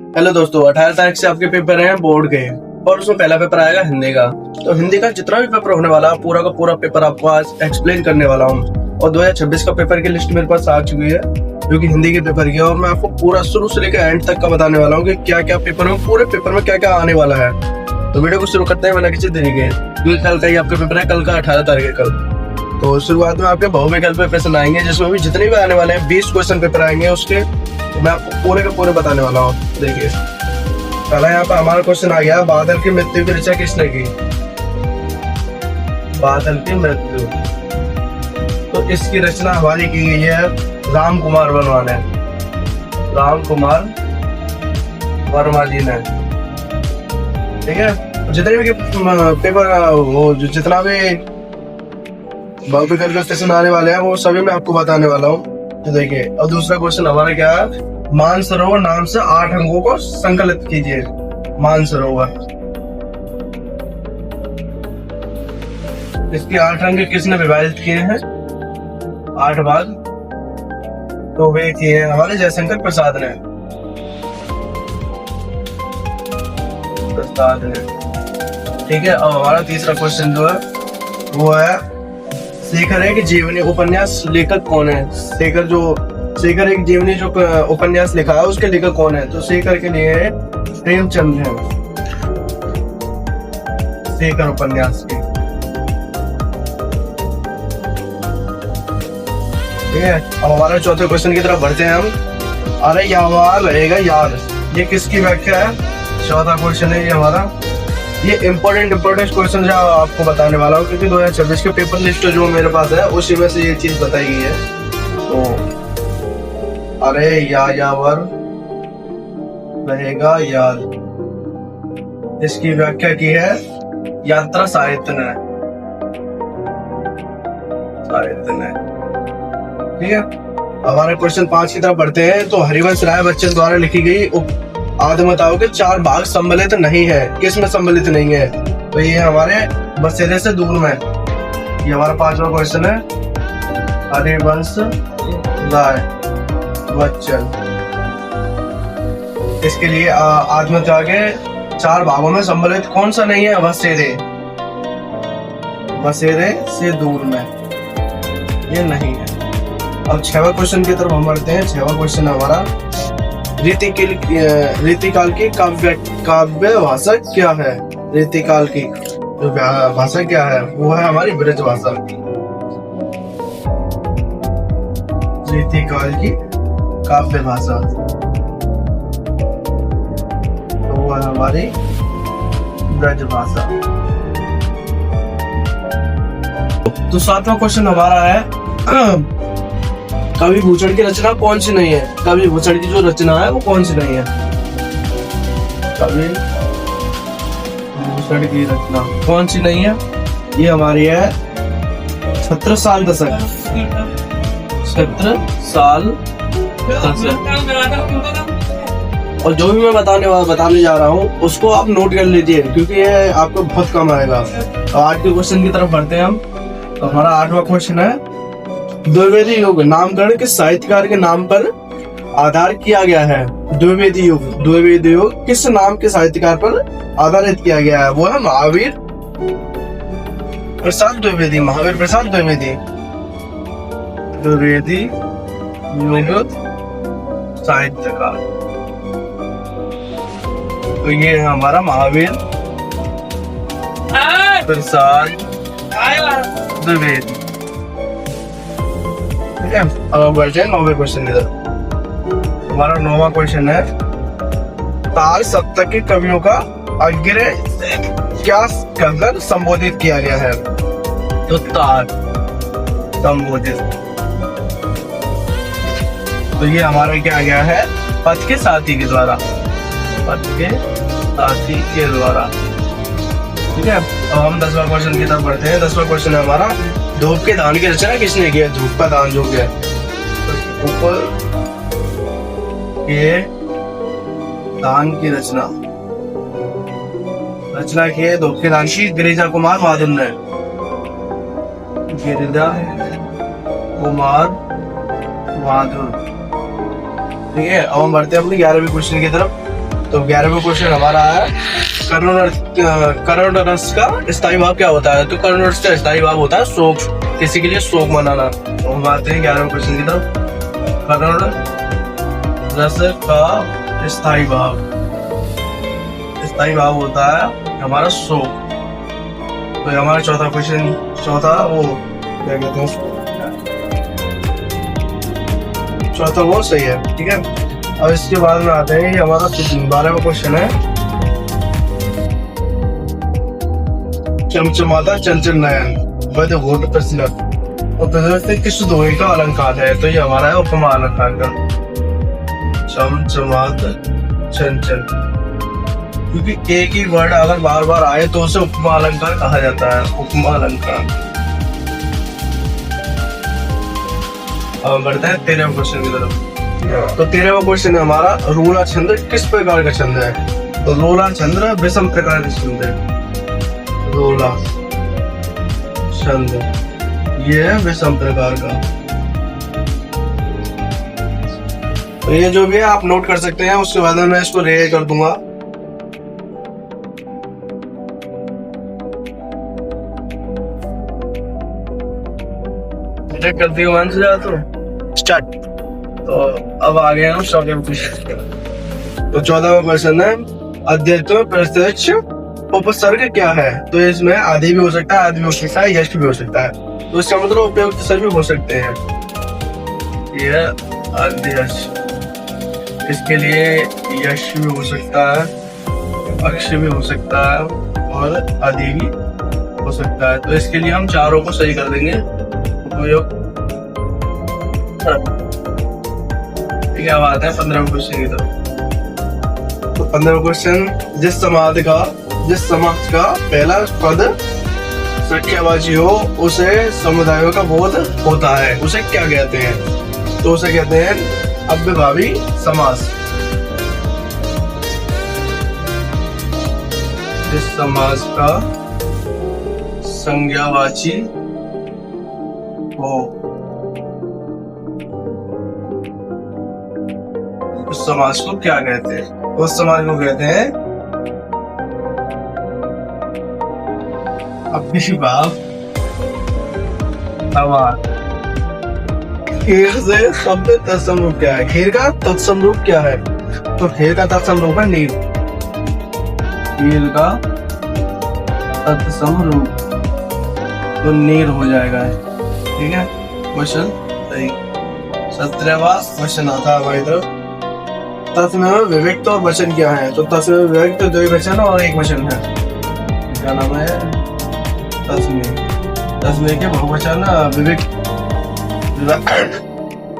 Hello दोस्तों, 18 तारीख से आपके पेपर हैं बोर्ड के। और उसमें पहला पेपर आएगा हिंदी का। तो हिंदी का जितना भी पेपर होने वाला है पूरा का पूरा पेपर आपको आज एक्सप्लेन करने वाला हूँ। और 2026 का पेपर की लिस्ट मेरे पास आ चुकी है जो कि हिंदी के पेपर की है। और मैं आपको पूरा शुरू से लेकर एंड तक का बताने वाला हूँ कि क्या क्या पेपर में, पूरे पेपर में क्या क्या आने वाला है। तो वीडियो को शुरू करते हैं बिना किसी देरी के, क्योंकि कल का ही आपका पेपर है, कल का 18 तारीख है कल। तो शुरुआत में आपके बहुविकल्प पे प्रश्न आएंगे, जिसमें भी जितने भी आने वाले हैं 20 क्वेश्चन पेपर आएंगे उसके। तो मैं आपको पूरे के पूरे बताने वाला हूँ। देखिए, पहला यहाँ पे हमारा क्वेश्चन आ गया, बादल की मृत्यु की रचना किसने की? बादल की मृत्यु, तो इसकी रचना हमारी की गई है राम कुमार वर्मा ने। राम कुमार वर्मा जी ने। ठीक है, जितने भी पेपर वो जितना भी बहुविकल्प क्वेश्चन आने वाले हैं वो सभी मैं आपको बताने वाला हूँ। तो देखिए, और दूसरा क्वेश्चन हमारा क्या है, मानसरोवर नाम से 8 अंगों को संकलित कीजिए। मानसरोवर, इसके 8 अंग किसने विभाजित किए हैं? 8 भाग। तो वे किए हैं हमारे जयशंकर प्रसाद ने। ठीक है, अब हमारा तीसरा क्वेश्चन जो है वो है, शेखर एक जीवनी उपन्यास लेखक कौन है? शेखर एक जीवनी जो उपन्यास लिखा है उसके लेखक कौन है? तो शेखर के लिए प्रेमचंद है। शेखर उपन्यास के। ठीक है, अब हमारे चौथे क्वेश्चन की तरफ बढ़ते हैं हम। अरे यार रहेगा यार, ये किसकी व्याख्या है? चौथा क्वेश्चन है ये हमारा। ये इम्पोर्टेंट क्वेश्चन जो आपको बताने वाला हूँ, क्योंकि 2026 के पेपर लिस्ट जो मेरे पास है उसी में से ये चीज बताई गई है। तो अरे यावर रहेगा यार, इसकी व्याख्या की है यात्रा साहित्य ने। ठीक है, हमारे क्वेश्चन 5 की तरफ बढ़ते हैं। तो हरिवंश राय बच्चन द्वारा लिखी गई आत्मकथाओं के 4 भाग सम्मिलित नहीं है। किस में सम्मिलित नहीं है? तो ये हमारे बसेरे से दूर में। ये हमारा 5वां क्वेश्चन है, हरिवंश राय बच्चन। इसके लिए आत्मकथा के 4 भागों में सम्मिलित कौन सा नहीं है? बसेरे से दूर में, ये नहीं है। अब 6वां क्वेश्चन की तरफ हम बढ़ते हैं। 6वां क्वेश्चन है हमारा, रीतिकाल की काव्य भाषा क्या है? रीतिकाल की जो भाषा क्या है वो है हमारी ब्रज भाषा। रीतिकाल की काव्य भाषा तो वो है हमारी ब्रज भाषा। तो 7वां क्वेश्चन हमारा है, कवि भूषण की रचना कौन सी नहीं है? कवि भूषण की जो रचना है वो कौन सी नहीं है? कवि भूषण की रचना कौन सी नहीं है? ये हमारी है छत्रसाल दशक। छत्रसाल दशक। और जो भी मैं बताने जा रहा हूँ उसको आप नोट कर लीजिए, क्योंकि ये आपको बहुत कम आएगा। तो आज के क्वेश्चन की तरफ बढ़ते हैं हम। तो हमारा 8वां क्वेश्चन है, द्विवेदी युग नामकरण किस साहित्यकार के नाम पर आधार किया गया है? द्विवेदी युग किस नाम के साहित्यकार पर आधारित किया गया है? वो है महावीर प्रसाद द्विवेदी। द्विवेदी युग साहित्यकार, तो ये है हमारा महावीर प्रसाद द्विवेदी। ठीक है, अब बढ़ते हैं 9वें क्वेश्चन की तरफ। हमारा 9वां क्वेश्चन है, तार सप्तक के कवियों का अग्रय क्या कहकर संबोधित किया गया है? तो तार संबोधित, तो ये हमारा क्या गया है? पथ के साथी के द्वारा। ठीक है, अब हम 10वां क्वेश्चन की तरफ बढ़ते हैं। 10वां क्वेश्चन है हमारा, धूप के दान की रचना किसने की है? धूप का दान जो है ऊपर के दान की रचना की है धूप के दान की गिरिजा कुमार माधुर ने। गिरिजा कुमार माधुर। ठीक है, अब हम बढ़ते हैं अपने 11वें क्वेश्चन की तरफ। तो 11वां क्वेश्चन हमारा है करुण रस का स्थायी भाव क्या होता है? तो करुण रस का स्थायी भाव होता है शोक, किसी के लिए शोक मनाना। तो हम आते हैं 11वें क्वेश्चन की तरफ। करुण रस का स्थायी भाव होता है हमारा शोक। तो हमारा चौथा क्वेश्चन, वो क्या कहते हैं, चौथा वो सही है, ठीक है। अब इसके बाद में आते हैं, ये हमारा 12वां क्वेश्चन है। चमचमाता चंचल नयन वध होठ प्रसन्नत और किस दोहे का अलंकार है? तो ये हमारा है उपमा अलंकार का। चमचमाता चंचल, क्योंकि एक ही वर्ड अगर बार बार आए तो उसे उपमा अलंकार कहा जाता है, उपमा अलंकार। अब बढ़ते हैं 13वें क्वेश्चन की तरफ। तो 13वां क्वेश्चन है हमारा, रोला छंद किस प्रकार का छंद है? तो रोला छंद विषम प्रकार का छंद है। रोला छंद ये है विषम प्रकार का। तो ये जो भी है आप नोट कर सकते हैं, उसके बाद में मैं इसको रे कर दूंगा। करती हूँ मान से जा तो स्टार्ट। तो अब आ गए हम 14वें क्वेश्चन। तो 14वां क्वेश्चन है, अद्यत्व प्रत्यक्ष उपसर्ग क्या है? तो इसमें आदि भी हो सकता है, आदि भी हो सकता है, यश भी हो सकता है। तो इसका मतलब उपयुक्त सभी हो सकते हैं। ये अध्यक्ष, इसके लिए यश भी हो सकता है, अक्ष भी हो सकता है और आदि भी हो सकता है। तो इसके लिए हम चारों को सही कर देंगे। उपयोग क्या बात है 15वें क्वेश्चन की तरफ। तो 15वां क्वेश्चन, जिस समाज का पहला पद संख्यावाची हो उसे समुदायों का बोध होता है, उसे क्या कहते हैं? तो उसे कहते हैं अव्यभावी समास। जिस समाज का संज्ञावाची हो उस समाज को क्या कहते हैं? उस समाज को कहते हैं अव्यभाव समास। खेर से शब्द तत्सम रूप क्या है? खेर का तत्सम रूप क्या है? तो खेर का तत्सम रूप है नीर। खेर का तत्सम रूप तो नीर हो जाएगा, ठीक है। क्वेश्चन सही। 17वां क्वेश्चन आता है हमारी तरफ। तत्समय विविक्त और वचन क्या है? तो तत्समय विविक्त 2 वचन और 1 वचन है। क्या नाम है? तत्समय के बहुवचन विविक्त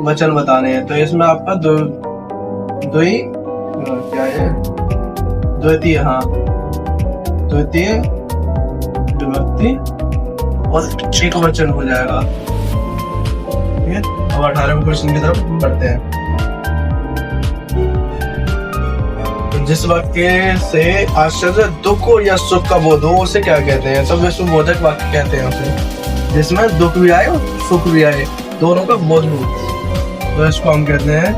वचन बताने हैं। तो इसमें आपका दो ही क्या है? द्वितीय, हाँ द्वितीय विभक्ति और 1 वचन हो जाएगा, ठीक है। अब 18वें क्वेश्चन की तरफ बढ़ते हैं। जिस वाक्य से आश्चर्य, दुख या सुख का बोध हो उसे क्या कहते हैं? तो विस्मयबोधक वाक्य कहते हैं उसे, जिसमें दुख भी आए और सुख भी आए, दोनों का बोध हो, तो इसको हम कहते हैं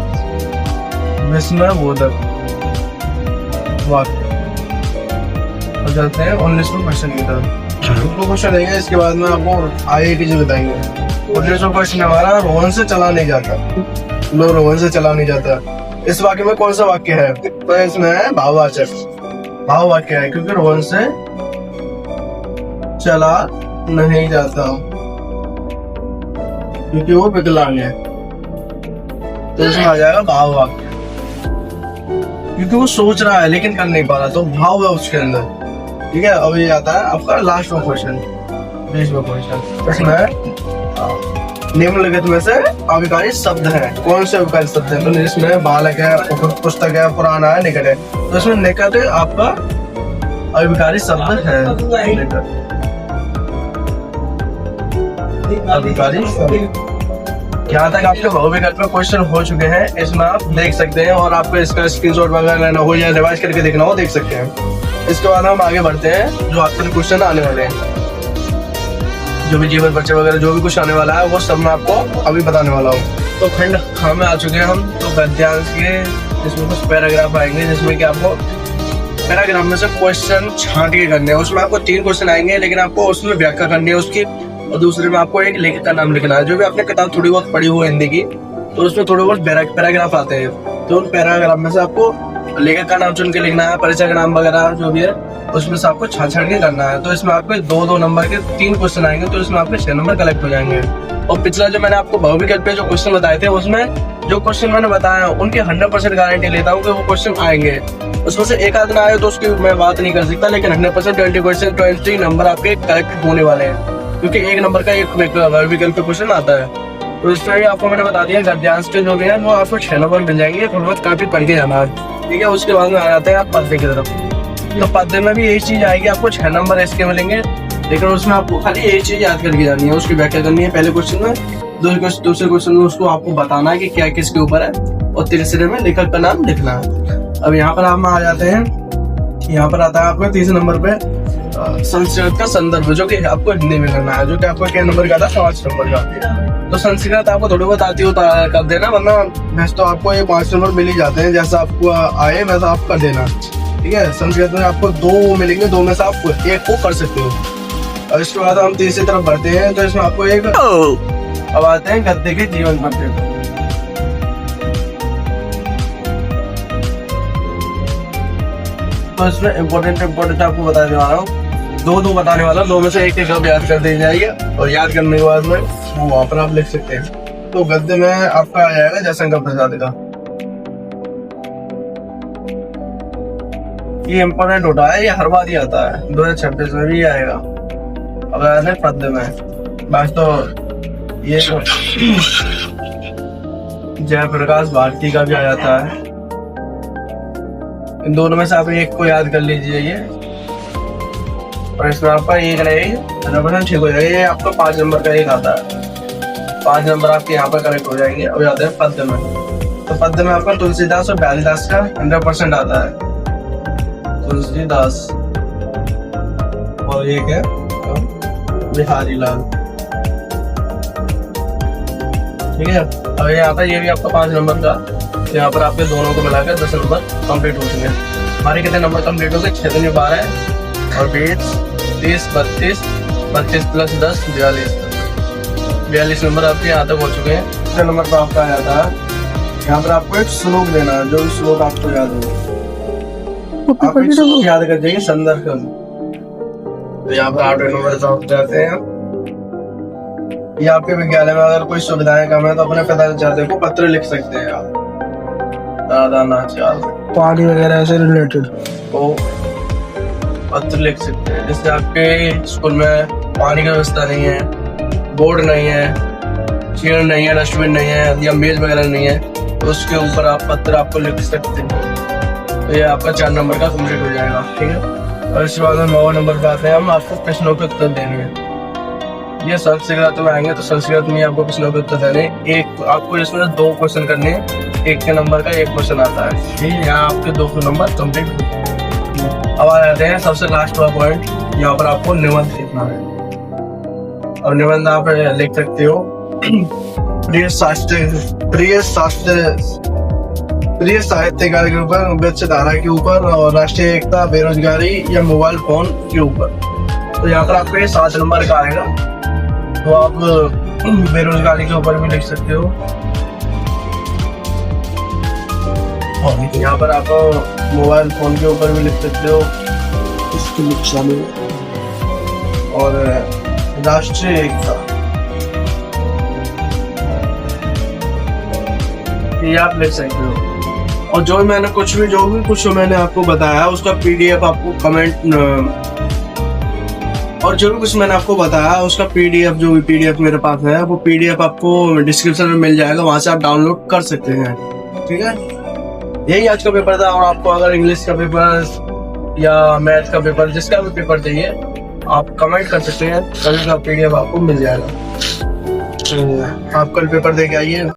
विस्मयबोधक वाक्य। तो चलते हैं 19वें क्वेश्चन की तरफ। क्वेश्चन रहेगा, इसके बाद में आपको आईआईटी जी बताएंगे। 19वां क्वेश्चन हमारा, रोहन से चला नहीं जाता। लो, रोहन से चला नहीं जाता, इस वाक्य में कौन सा वाक्य है? तो इसमें है भाववाचक, भाव वाक्य है, क्योंकि रोहन से चला नहीं जाता क्योंकि वो विकलांग है। तो इसमें आ जाएगा भाव वाक्य, क्योंकि वो सोच रहा है लेकिन कर नहीं पा रहा, तो भाव है उसके अंदर, ठीक है। अब ये आता है आपका लास्ट में क्वेश्चन, 20वां क्वेश्चन। इसमें निम्नलिखित में से अविकारी शब्द है, कौन से अविकारी शब्द है? तो इसमें बालक है, पुस्तक है, पुराना है, निकट है। तो इसमें निकट आपका अविकारी शब्द है। निकट अविकारी शब्द। यहाँ तक आपके बहुविकल्प में क्वेश्चन हो चुके हैं, इसमें आप देख सकते हैं, और आपको इसका स्क्रीनशॉट वगैरह लेना हो या रिवाइज करके देखना हो देख सकते हैं। इसके बाद हम आगे बढ़ते हैं, जो आपके क्वेश्चन आने वाले हैं, जो भी जीवन परिचय वगैरह जो भी कुछ आने वाला है वो सब मैं आपको अभी बताने वाला हूँ। तो खंड हाँ में आ चुके हैं हम। तो गद्यांश के इसमें कुछ पैराग्राफ आएंगे जिसमें कि आपको पैराग्राफ में से क्वेश्चन छांट के करने हैं। उसमें आपको 3 क्वेश्चन आएंगे, लेकिन आपको उसमें व्याख्या करनी है उसकी, और दूसरे में आपको एक लेखक का नाम लिखना है। जो भी आपने किताब थोड़ी बहुत पढ़ी हो हिंदी की, तो उसमें थोड़े बहुत पैराग्राफ आते हैं, तो उन पैराग्राफ में से आपको लेखक का नाम चुन के लिखना है, परिचय का नाम वगैरह जो भी है, उसमें से आपको छांट के करना है। तो इसमें आपको 2-2 नंबर के 3 क्वेश्चन आएंगे, तो इसमें आपके 6 नंबर कलेक्ट हो जाएंगे। और पिछला जो मैंने आपको बहुविकल्प पे जो क्वेश्चन बताए थे, उसमें जो क्वेश्चन मैंने बताया उनकी 100% गारंटी लेता हूँ कि वो क्वेश्चन आएंगे। उसमें से एक आध ना आए तो उसकी मैं बात नहीं कर सकता, लेकिन 100% 20 नंबर आपके कलेक्ट होने वाले हैं, क्योंकि 1 नंबर का एक विकल्प पे क्वेश्चन आता है। तो इसमें भी आपको मैंने बता दिया गद्यांश के जो भी है वो आपको 6 नंबर मिल जाएंगे, थोड़ा बहुत काफी पढ़ के जाना है, ठीक है। उसके बाद में आ जाते हैं आप पद्य की तरफ। तो पद्य में भी यही चीज आएगी, आपको 6 नंबर इसके मिलेंगे, लेकिन उसमें आपको खाली एक चीज याद करके जानी है, उसकी व्याख्या करनी है पहले क्वेश्चन में, दूसरे क्वेश्चन में उसको आपको बताना है कि क्या किसके ऊपर है, और तीसरे में लेखक का नाम लिखना है। अब यहाँ पर हम आ जाते हैं, यहाँ पर आता है आपका 30 नंबर पे संस्कृत का संदर्भ, जो कि आपको हिंदी में करना है, जो कि आपको क्या नंबर का था, 5 नंबर का। तो संस्कृत आपको थोड़ी बहुत आती हो तो कर देना, वरना वैसे तो आपको ये 5 नंबर मिल ही जाते हैं, जैसा आपको आए वैसा आप कर देना, ठीक है। संस्कृत में आपको 2 मिलेंगे, 2 में से आप 1 को कर सकते हो। और इसके बाद हम तीसरी तरफ बढ़ते हैं, तो इसमें आपको एक अब आते हैं गद्य के जीवन पद्य। तो इसमें इम्पोर्टेंट आपको बता देने वाला हूँ, 2 बताने वाला, 2 में से एक आप याद कर दी जाएगी, और याद करने के बाद में वो वहाँ पर आप लिख सकते हैं। तो गद्य में आपका आ जाएगा जयशंकर प्रसाद का, ये इम्पोर्टेंट होता है, ये हर बार ही आता है, 2026 में भी आएगा। अब आते हैं पद्य में, बस तो ये जयप्रकाश भारती का भी आ जाता है। इन दोनों में से आप एक को याद कर लीजिए ये, और इसमें आपका एक रहेगा, ठीक हो जाएगा। ये आपका 5 नंबर का एक आता है, 5 नंबर आपके यहाँ पर करेक्ट हो जाएंगे। अब आते हैं पद्य में, तो पद्य में आपका तुलसीदास और ब्यालीदास का 100% आता है, तुलसीदास और एक है बिहारी लाल, ठीक है। अब यहाँ पर ये भी आपका 5 नंबर का, तो यहाँ पर आपके दोनों को मिलाकर 10 नंबर कंप्लीट हो चुके हैं। हमारे कितने नंबर कंप्लीट हो गए, 6 दूनी 12 और 20 30 32 32 प्लस 10 42 नंबर आपके यहाँ तक हो चुके हैं। 6 नंबर पर आपका आ जाता है, यहाँ पर आपको एक श्लोक देना है, जो भी श्लोक आपको याद हो आप एक श्लोक याद कर जाइए संदर्भ। तो यहाँ पर 8 नंबर आप जाते हैं। ये आपके विद्यालय में अगर कोई सुविधाएं कम है तो अपने पिताचार्य को पत्र लिख सकते हैं आप, दादा नाचार्य, पानी वगैरह से रिलेटेड तो पत्र लिख सकते हैं। जैसे आपके स्कूल में पानी की व्यवस्था नहीं है, बोर्ड नहीं है, चेयर नहीं है, डस्टबिन नहीं है, या मेज वगैरह नहीं है, तो उसके ऊपर आप पत्र आपको लिख सकते हैं। तो ये आपका 4 नंबर का कंप्लीट हो जाएगा, ठीक है। और इसके बाद में 9 नंबर पे आते हैं हम, आपको प्रश्नों के उत्तर देने। ये संस्कृत में आएंगे, तो संस्कृत में आपको प्रश्नों के उत्तर देने, एक आपको इसमें 2 क्वेश्चन करने, 1 के नंबर का 1 क्वेश्चन आता है, ठीक है। यहाँ आपके 2 नंबर कंप्लीट हो जाते हैं। अब आ जाते हैं सबसे लास्ट वाला पॉइंट, यहाँ पर आपको निबंध लिखना है। और निबंध आप लिख सकते हो प्रिय साहित्यकार के ऊपर, विचारधारा के ऊपर, और राष्ट्रीय एकता, बेरोजगारी या मोबाइल फोन के ऊपर। तो यहाँ पर आपको ये 7 नंबर का आएगा, तो आप बेरोजगारी के ऊपर भी लिख सकते हो, और यहाँ पर आप मोबाइल फोन के ऊपर भी लिख सकते हो, इसके नुकसान में, और राष्ट्रीय एकता ये आप लिख सकते हो। और जो भी कुछ मैंने आपको बताया उसका PDF आपको कमेंट, और जो भी कुछ मैंने आपको बताया उसका PDF, जो भी PDF मेरे पास है, वो PDF आपको डिस्क्रिप्शन में मिल जाएगा, वहां से आप डाउनलोड कर सकते हैं, ठीक है। यही आज का पेपर था, और आपको अगर इंग्लिश का पेपर या मैथ का पेपर, जिसका भी पेपर चाहिए आप कमेंट कर सकते हैं, कल का PDF आपको मिल जाएगा। आप कल पेपर दे के आइए।